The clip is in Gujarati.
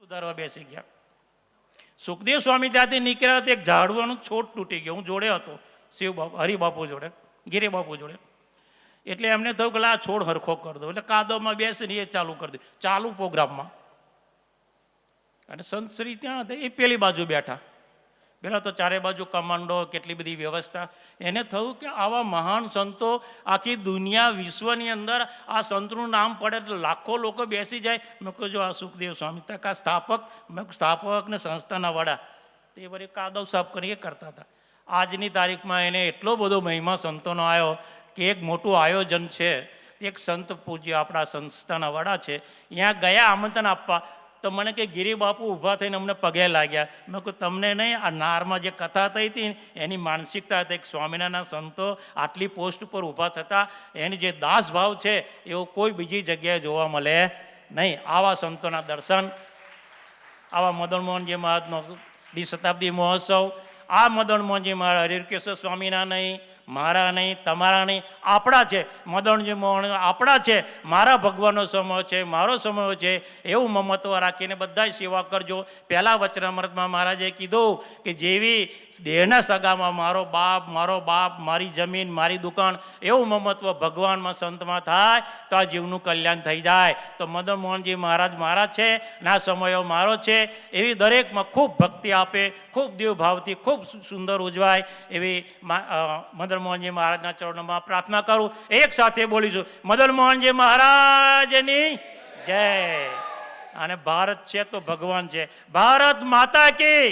સુધારવા બેસી ગયા. સુખદેવ સ્વામી ત્યાંથી નીકળ્યા તો એક ઝાડવાનું છોડ તૂટી ગયો. હું જોડે હતો શિવ બાપુ, હરિબાપુ જોડે, ગિરી બાપુ જોડે. એટલે એમને થયું કે આ છોડ હરખો કરી દો. એટલે કાદવમાં બેસીને એ ચાલુ કરી દે, ચાલુ પ્રોગ્રામમાં. અને સંતશ્રી ત્યાં હતા, એ પેલી બાજુ બેઠા. પેલા તો ચારે બાજુ કમાન્ડો, કેટલી બધી વ્યવસ્થા. એને થયું કે આવા મહાન સંતો આખી દુનિયા વિશ્વની અંદર આ સંતનું નામ પડે તો લાખો લોકો બેસી જાય. મેં કહ્યું જો આ સુખદેવ સ્વામી તકા સ્થાપક, મેં સ્થાપક ને સંસ્થાના વડા, તે વળી કાદવ સાફ કરી એ કરતા હતા. આજની તારીખમાં એને એટલો બધો મહિમા સંતોનો આવ્યો કે એક મોટું આયોજન છે. એક સંત પૂજ્ય આપણા સંસ્થાના વડા છે, ત્યાં ગયા આમંત્રણ આપવા. તો મને કે ગિરી બાપુ ઊભા થઈને અમને પગે લાગ્યા. મેં કહ્યું તમને નહીં, આ નારમાં જે કથા થઈ હતી એની માનસિકતા હતી. સ્વામિનારાયણ સંતો આટલી પોસ્ટ ઉપર ઊભા થતા, એની જે દાસ ભાવ છે એવો કોઈ બીજી જગ્યાએ જોવા મળે નહીં. આવા સંતોના દર્શન, આવા મદન મોહનજી મહારાજનો શતાબ્દી મહોત્સવ, આ મદન મોહનજી મહારાજ હરિકેશ્વર સ્વામીના નહીં, મારા નહીં, તમારા નહીં, આપણા છે. મદનજી મોહન આપણા છે, મારા ભગવાનનો સમય છે, મારો સમય છે, એવું મમત્વ રાખીને બધા સેવા કરજો. પહેલાં વચનામૃતમાં મહારાજે કીધું કે જેવી દેહના સગામાં મારો બાપ, મારી જમીન, મારી દુકાન, એવું મમત્વ ભગવાનમાં સંતમાં થાય તો આ જીવનું કલ્યાણ થઈ જાય. તો મદન મોહનજી મહારાજ મારા છે, ના સમયો મારો છે, એવી દરેકમાં ખૂબ ભક્તિ આપે, ખૂબ દેવભાવથી ખૂબ સુંદર ઉજવાય એવી મદન મોહનજી મહારાજના ચરણોમાં પ્રાર્થના કરું. એક સાથે બોલીશું, મદન મોહનજી મહારાજની જય. અને ભારત છે તો ભગવાન છે. ભારત માતા કી